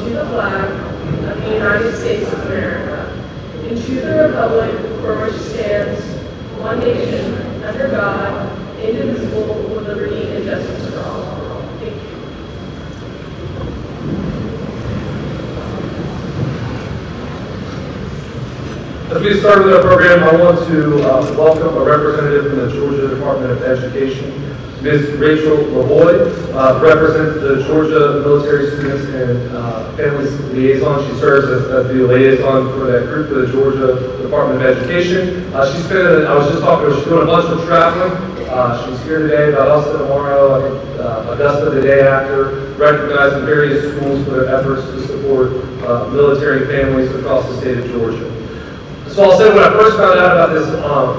to the flag of the United States of America, and to the republic for which it stands, one nation, under God, indivisible, with liberty and justice for all. Thank you. As we start with our program, I want to welcome a representative from the Georgia Department of Education, Ms. Rachel LaVoy, represents the Georgia Military Students and Families Liaison. She serves as the liaison for that group for the Georgia Department of Education. I was just talking to her, she's doing a bunch of traveling. She's here today, Valdosta tomorrow, I think Augusta the day after, recognizing various schools for their efforts to support military families across the state of Georgia. So I'll say when I first found out about this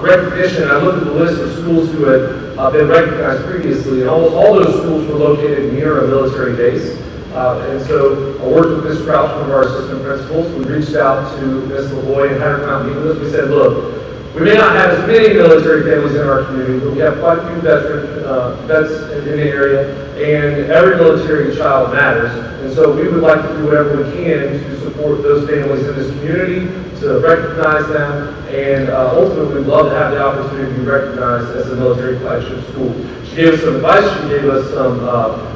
recognition, I looked at the list of schools who had been recognized previously, and almost all those schools were located near a military base. And so I worked with Ms. Crouch, one of our assistant principals. We reached out to Ms. LaVoy and had her come out and meet with us. We said, look, we may not have as many military families in our community, but we have quite a few vets in the area, and every military child matters. And so we would like to do whatever we can to support those families in this community, to recognize them, and ultimately we'd love to have the opportunity to be recognized as a military flagship school. She gave us some advice, she gave us some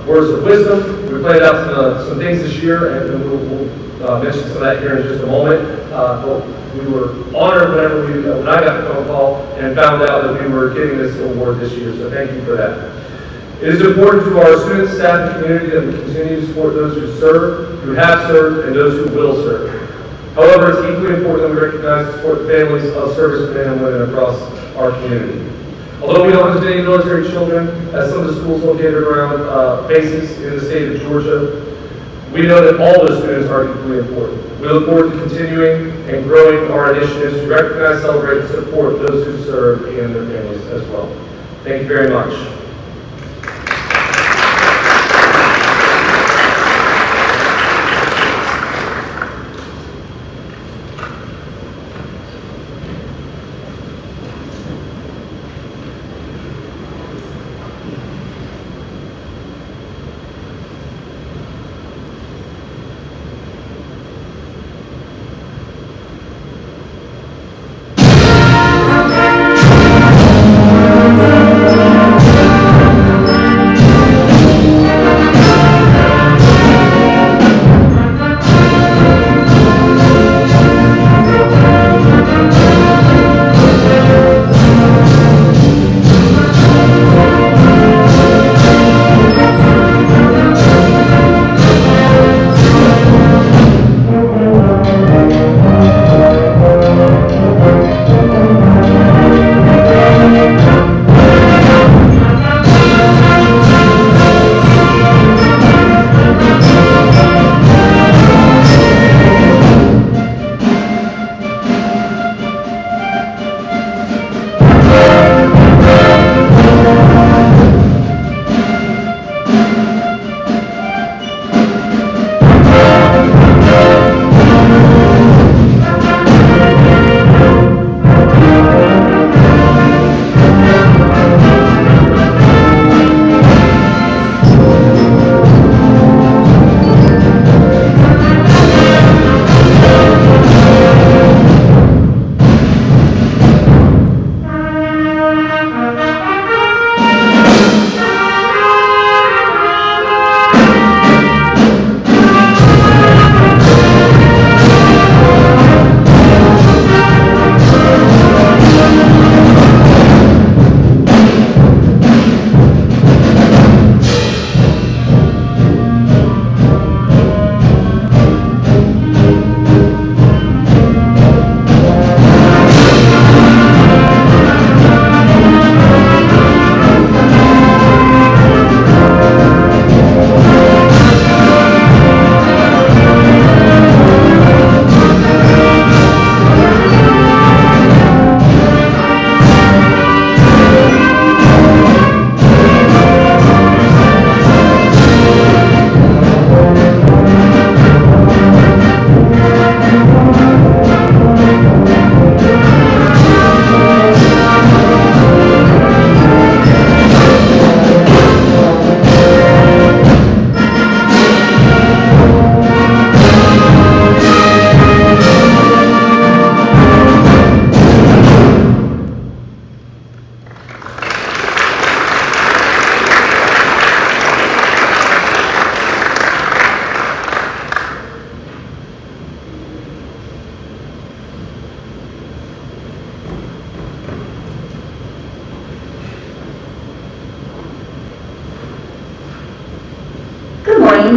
words of wisdom. We planned out some things this year, and we'll mention some of that here in just a moment. But we were honored when I got the phone call and found out that we were getting this award this year, so thank you for that. It is important to our students, staff, and community that we continue to support those who serve, who have served, and those who will serve. However, it's equally important that we recognize and support the families of servicemen and women across our community. Although we don't have as many military children as some of the schools located around bases in the state of Georgia, we know that all those students are equally important. We look forward to continuing and growing our initiatives to recognize, celebrate, and support those who serve and their families as well. Thank you very much.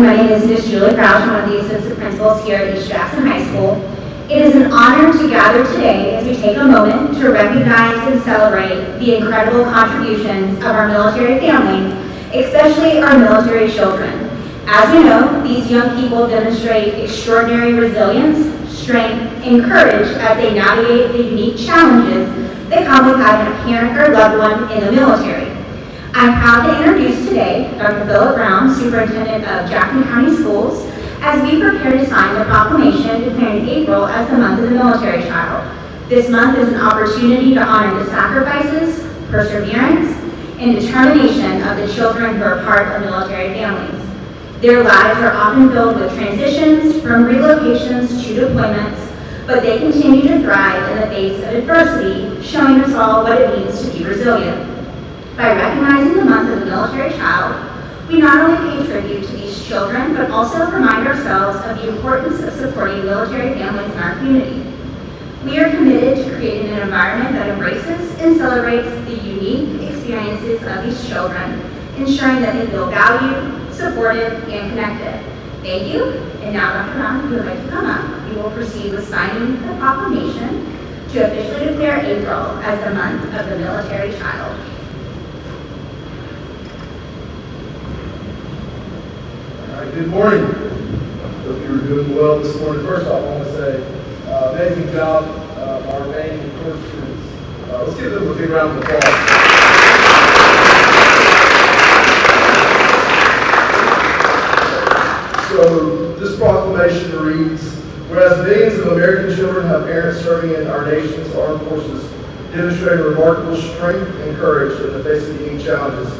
morning. My name is Ms. Julie Crouch. I'm one of the assistant principals here at East Jackson High School. It is an honor to gather today as we take a moment to recognize and celebrate the incredible contributions of our military families, especially our military children. As we know, these young people demonstrate extraordinary resilience, strength, and courage as they navigate the unique challenges that come with having a parent or loved one in the military. I'm proud to introduce today Dr. Philip Brown, Superintendent of Jackson County Schools, as we prepare to sign the proclamation declaring April as the month of the military child. This month is an opportunity to honor the sacrifices, perseverance, and determination of the children who are part of military families. Their lives are often filled with transitions from relocations to deployments, but they continue to thrive in the face of adversity, showing us all what it means to be resilient. By recognizing the month of the military child, we not only pay tribute to these children, but also remind ourselves of the importance of supporting military families in our community. We are committed to creating an environment that embraces and celebrates the unique experiences of these children, ensuring that they feel valued, supported, and connected. Thank you. And now, Dr. Brown, if you would like to come up, we will proceed with signing the proclamation to officially declare April as the month of the military child. All right, good morning. Hope you were doing well this morning. First off, I want to say, amazing job, our remaining course students. Let's give them a big round of applause. So this proclamation reads, whereas millions of American children have parents serving in our nation's armed forces, demonstrating remarkable strength and courage in the face of unique challenges,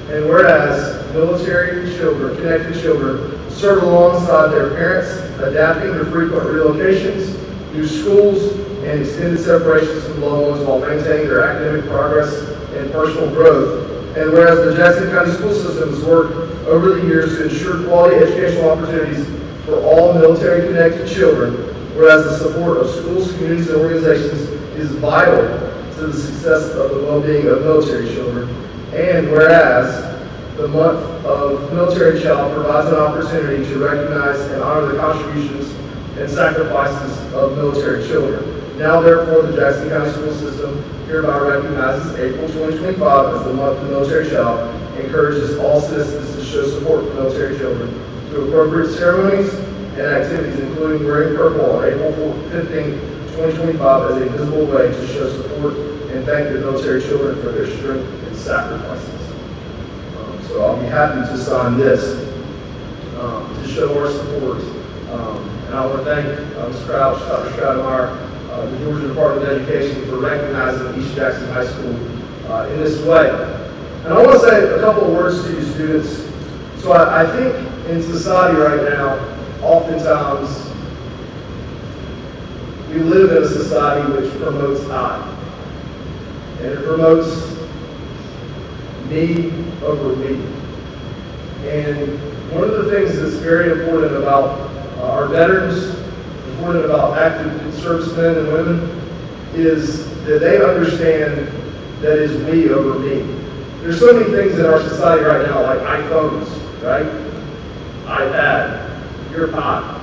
and whereas military children, connected children, serve alongside their parents, adapting to frequent relocations, new schools, and extended separations from loved ones while maintaining their academic progress and personal growth. And whereas the Jackson County school system has worked over the years to ensure quality educational opportunities for all military-connected children, whereas the support of schools, communities, and organizations is vital to the success of the well-being of military children, and whereas the month of military child provides an opportunity to recognize and honor the contributions and sacrifices of military children. Now, therefore, the Jackson County School System hereby recognizes April 2025 as the month of the military child and encourages all citizens to show support for military children through appropriate ceremonies and activities, including wearing purple on April 15, 2025 as a visible way to show support and thank the military children for their strength and sacrifices. So I'll be happy to sign this to show our support. And I want to thank Ms. Crouch, Dr. Stratemeyer, the Georgia Department of Education for recognizing East Jackson High School in this way. And I want to say a couple of words to you students. So I think in society right now, oftentimes we live in a society which promotes I. And it promotes me over me. And one of the things that's very important about our veterans, important about active servicemen and women, is that they understand that it's we over me. There's so many things in our society right now, like iPhones, right? iPad, your pod.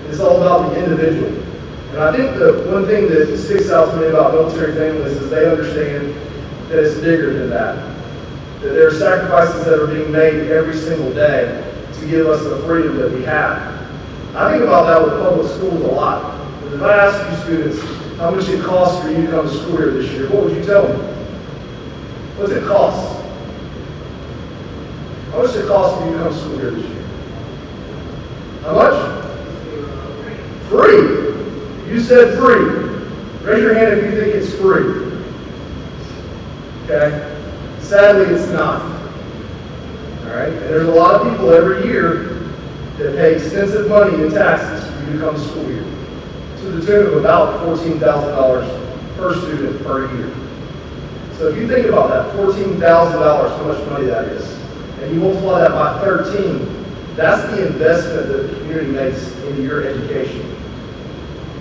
It's all about the individual. And I think the one thing that sticks out to me about military families is they understand that it's bigger than that. That there are sacrifices that are being made every single day to give us the freedom that we have. I think about that with public schools a lot. If I ask you students how much it costs for you to come to school here this year, what would you tell them? What's it cost? How much does it cost for you to come to school here this year? How much? Free. You said free. Raise your hand if you think it's free. Okay? Sadly, it's not. All right? And there's a lot of people every year that pay extensive money in taxes for you to come to school here, to the tune of about $14,000 per student per year. So if you think about that, $14,000, how much money that is, and you multiply that by 13, that's the investment that the community makes into your education.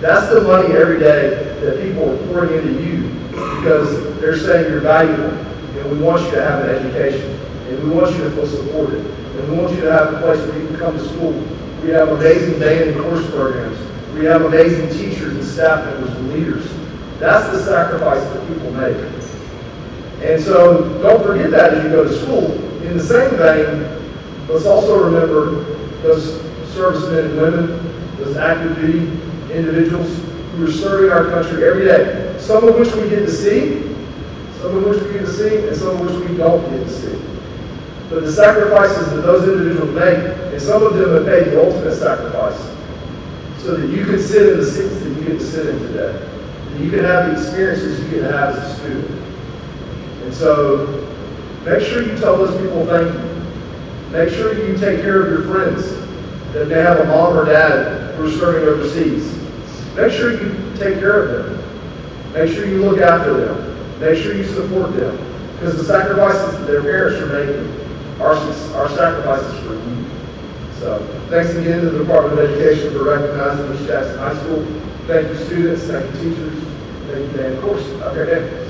That's the money every day that people are pouring into you because they're saying you're valuable and we want you to have an education. And we want you to feel supported. And we want you to have a place where you can come to school. We have amazing day and course programs. We have amazing teachers and staff members and leaders. That's the sacrifice that people make. And so don't forget that as you go to school. In the same vein, let's also remember those servicemen and women, those active duty individuals who are serving our country every day. Some of which we get to see, and some of which we don't get to see. But the sacrifices that those individuals make, and some of them have made the ultimate sacrifice, so that you can sit in the seats that you get to sit in today. That you can have the experiences you can have as a student. And so, make sure you tell those people thank you. Make sure you take care of your friends that may have a mom or dad who are serving overseas. Make sure you take care of them. Make sure you look after them. Make sure you support them. Because the sacrifices that their parents are making are sacrifices for you. So, thanks again to the Department of Education for recognizing East Jackson High School. Thank you, students. Thank you, teachers. Thank you, Dan. Of course, okay, Dan.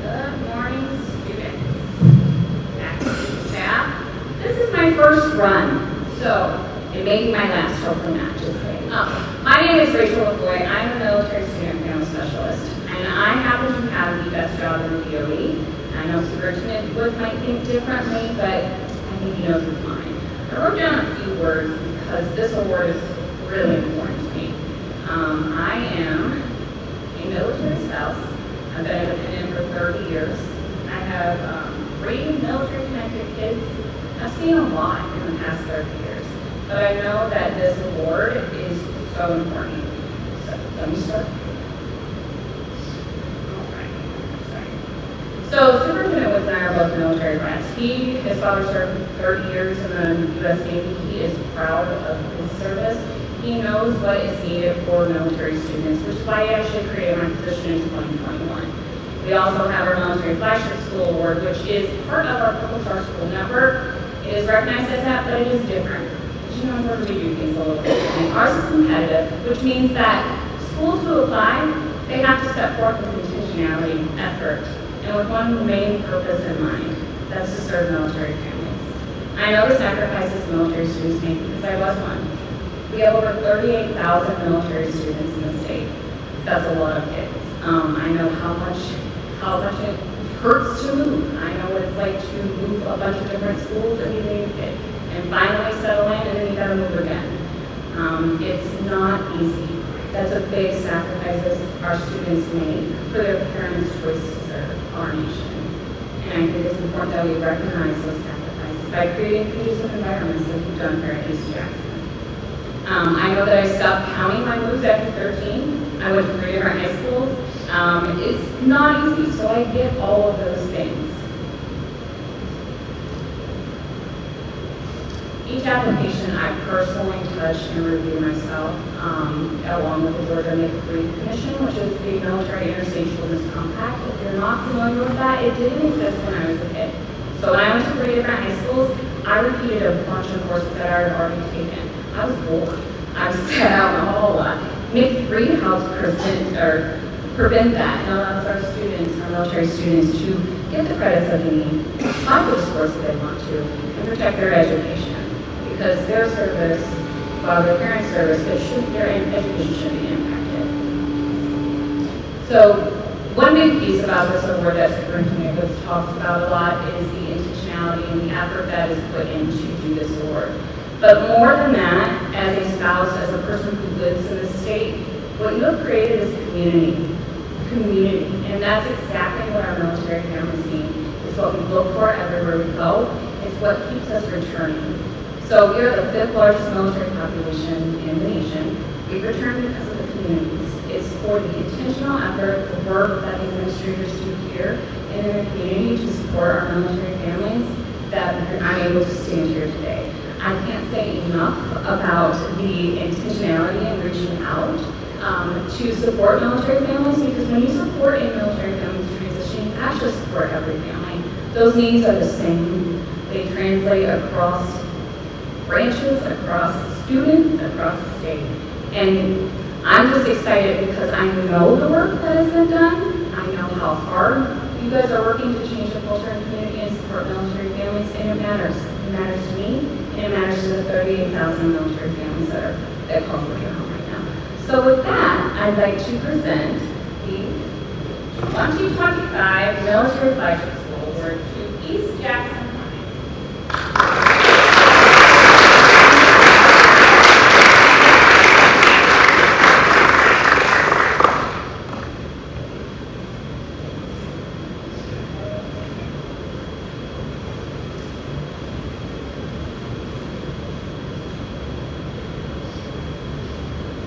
Good morning, students, faculty, staff. This is my first run, so it may be my last, hopefully not, just kidding. My name is Rachel LaVoy. I'm a military student family specialist, and I happen to have the best job in the DOE. I know Superintendent Wood might think differently, but I think he knows it's mine. I wrote down a few words because this award is really important to me. I am a military spouse. I've been a dependent for 30 years. I have 3 military-connected kids. I've seen a lot in the past 30 years, but I know that this award is so important. So, let me start. All right. Sorry. So, Superintendent Woods and I are both military brats. His father served 30 years in the U.S. Navy. He is proud of his service. He knows what is needed for military students, which is why he actually created my position in 2021. We also have our Military Flagship School Award, which is part of our Purple Star School Network. It is recognized as that, but it is different. As you know, in order to do things a little bit differently. Ours is competitive, which means that schools who apply, they have to step forth with intentionality, effort, and with one main purpose in mind. That's to serve military families. I know the sacrifices military students make because I was one. We have over 38,000 military students in the state. That's a lot of kids. I know how much it hurts to move. I know what it's like to move a bunch of different schools and be a kid and finally settle in and then you gotta move again. It's not easy. That's a big sacrifice our students make for their parents' choice to serve our nation. And I think it's important that we recognize those sacrifices by creating conducive environments like we've done here at East Jackson. I know that I stopped counting my moves after 13. I went to 3 different high schools. It's not easy, so I get all of those things. Each application I personally touch and review myself, along with the Georgia Make-Free Commission, which is the Military Interstate Children's Compact. If you're not familiar with that, it didn't exist when I was a kid. So when I went to 3 different high schools, I repeated a bunch of courses that I had already taken. I was bored. I was sat out in the hall a lot. Make-Free helps prevent that and allows our students, our military students, to get the credits that they need, apply for the sports that they want to, and protect their education. Because their service, while their parents' service, their education should be impacted. So, one big piece about this award that Superintendent Woods talks about a lot is the intentionality and the effort that is put in to do this award. But more than that, as a spouse, as a person who lives in the state, what you have created is community. And that's exactly what our military families need. It's what we look for everywhere we go. It's what keeps us returning. So we are the 5th largest military population in the nation. We return because of the communities. It's for the intentional effort, the work that the administrators do here and in the community to support our military families that I'm able to stand here today. I can't say enough about the intentionality in reaching out to support military families, because when you support a military family's transition, you actually support every family. Those needs are the same. They translate across branches, across students, across the state. And I'm just excited because I know the work that has been done. I know how hard you guys are working to change the culture in the community and support military families, and it matters. It matters to me, and it matters to the 38,000 military families that call for your home right now. So with that, I'd like to present the 2025 Military Flagship School Award to East Jackson High.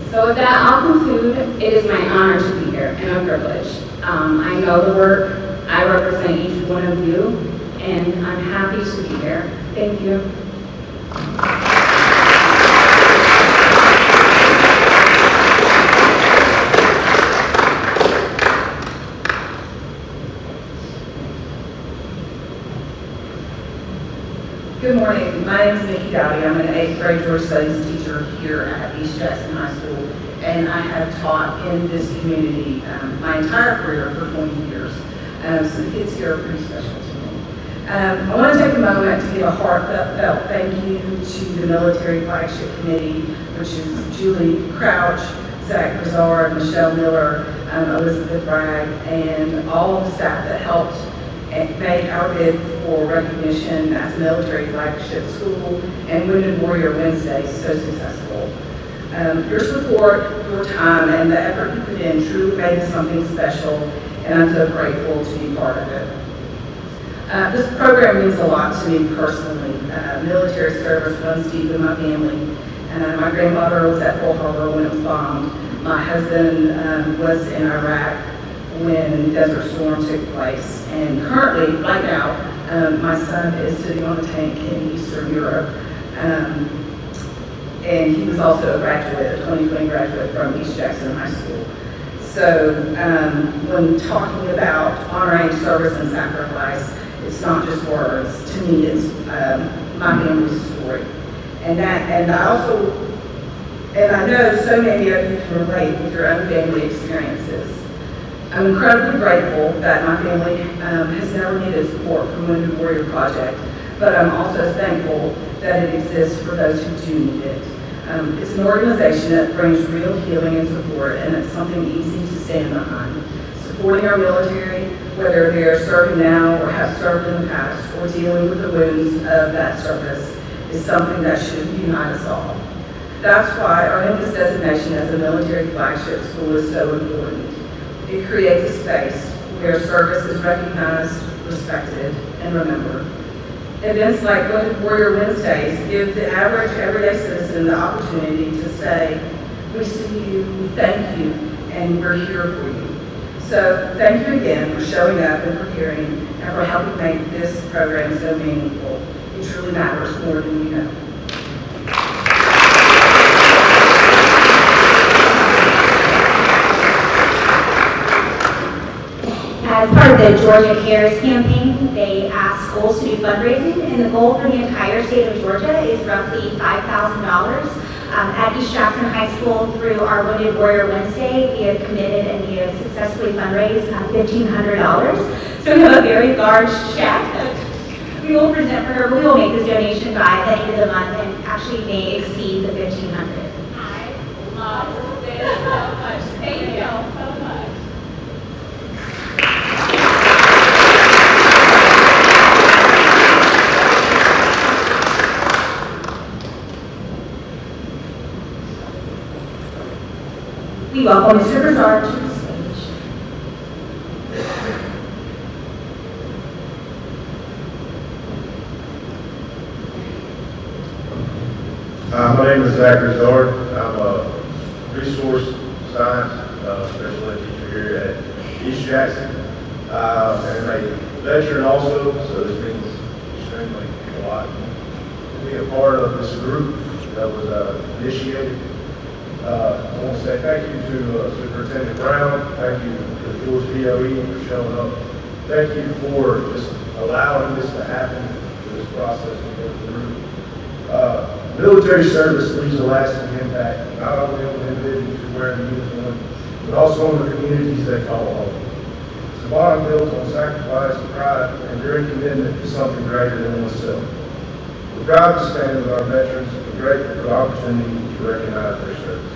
So with that, I'll conclude. It is my honor to be here and a privilege. I know the work. I represent each one of you, and I'm happy to be here. Thank you. Good morning. My name is Nikki Dowdy. I'm an 8th grade Georgia Studies teacher here at East Jackson High School, and I have taught in this community my entire career for 20 years. So the kids here are pretty special to me. I want to take a moment to give a heartfelt thank you to the Military Flagship Committee, which is Julie Crouch, Zach Brizard, Michelle Miller, Elizabeth Bragg, and all of the staff that helped make our bid for recognition as a military flagship school and Wounded Warrior Wednesday so successful. Your support, your time, and the effort you put in truly made this something special, and I'm so grateful to be part of it. This program means a lot to me personally. Military service runs deep in my family. My grandmother was at Pearl Harbor when it was bombed. My husband was in Iraq when Desert Storm took place. And currently, right now, my son is sitting on a tank in Eastern Europe. And he was also a graduate, a 2020 graduate from East Jackson High School. So when talking about honoring service and sacrifice, it's not just words. To me, it's my family's story. And I know so many of you can relate with your own family experiences. I'm incredibly grateful that my family has never needed support from Wounded Warrior Project, but I'm also thankful that it exists for those who do need it. It's an organization that brings real healing and support, and it's something easy to stand behind. Supporting our military, whether they're serving now or have served in the past, or dealing with the wounds of that service, is something that should unite us all. That's why earning this designation as a military flagship school is so important. It creates a space where service is recognized, respected, and remembered. Events like Wounded Warrior Wednesdays give the average everyday citizen the opportunity to say, we see you, we thank you, and we're here for you. So thank you again for showing up and for caring and for helping make this program so meaningful. It truly matters more than you know. As part of the Georgia Cares campaign, they ask schools to do fundraising, and the goal for the entire state of Georgia is roughly $5,000. At East Jackson High School, through our Wounded Warrior Wednesday, we have committed and we have successfully fundraised $1,500. So we have a very large check that we will present for her. We will make this donation by the end of the month and actually may exceed the $1,500. I love this so much. Thank you so much. We welcome Mr. Brizard to the stage. My name is Zach Brizard. I'm a resource science special ed teacher here at East Jackson. And a veteran also, so this means extremely a lot. to be a part of this group that was initiated. I want to say thank you to Superintendent Brown, thank you to the Georgia DOE for showing up. Thank you for just allowing this to happen, for this process to go through. Military service leaves a lasting impact, not only on the individuals who wear the uniform, but also on the communities they call home. It's a bond built on sacrifice, pride, and enduring commitment to something greater than oneself. We're proud to stand with our veterans and grateful for the opportunity to recognize their service.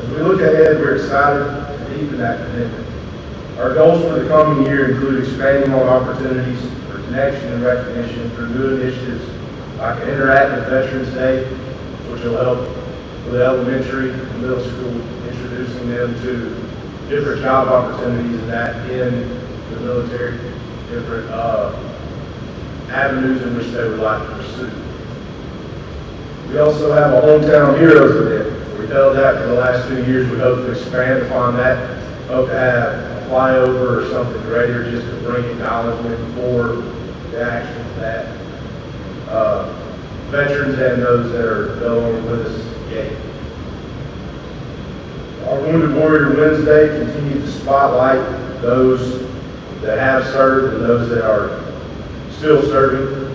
As we look ahead, we're excited to deepen that commitment. Our goals for the coming year include expanding on opportunities for connection and recognition through new initiatives like an interactive Veterans Day, which will help with elementary and middle school, introducing them to different job opportunities and that in the military, different avenues in which they would like to pursue. We also have a Hometown Heroes event. We've held that for the last 2 years. We hope to expand upon that. Hope to have a flyover or something greater just to bring acknowledgement for the action of that. Veterans and those that are no longer with us yet. Our Wounded Warrior Wednesday continues to spotlight those that have served and those that are still serving.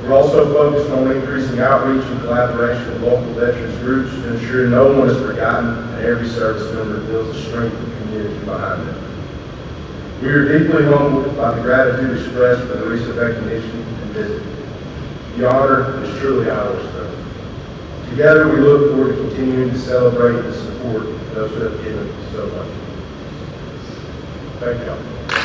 We're also focused on increasing outreach and collaboration with local veterans groups to ensure no one is forgotten and every service member feels the strength of the community behind them. We are deeply humbled by the gratitude expressed for the recent recognition and visit. The honor is truly ours, though. Together, we look forward to continuing to celebrate and support those who have given so much. Thank you.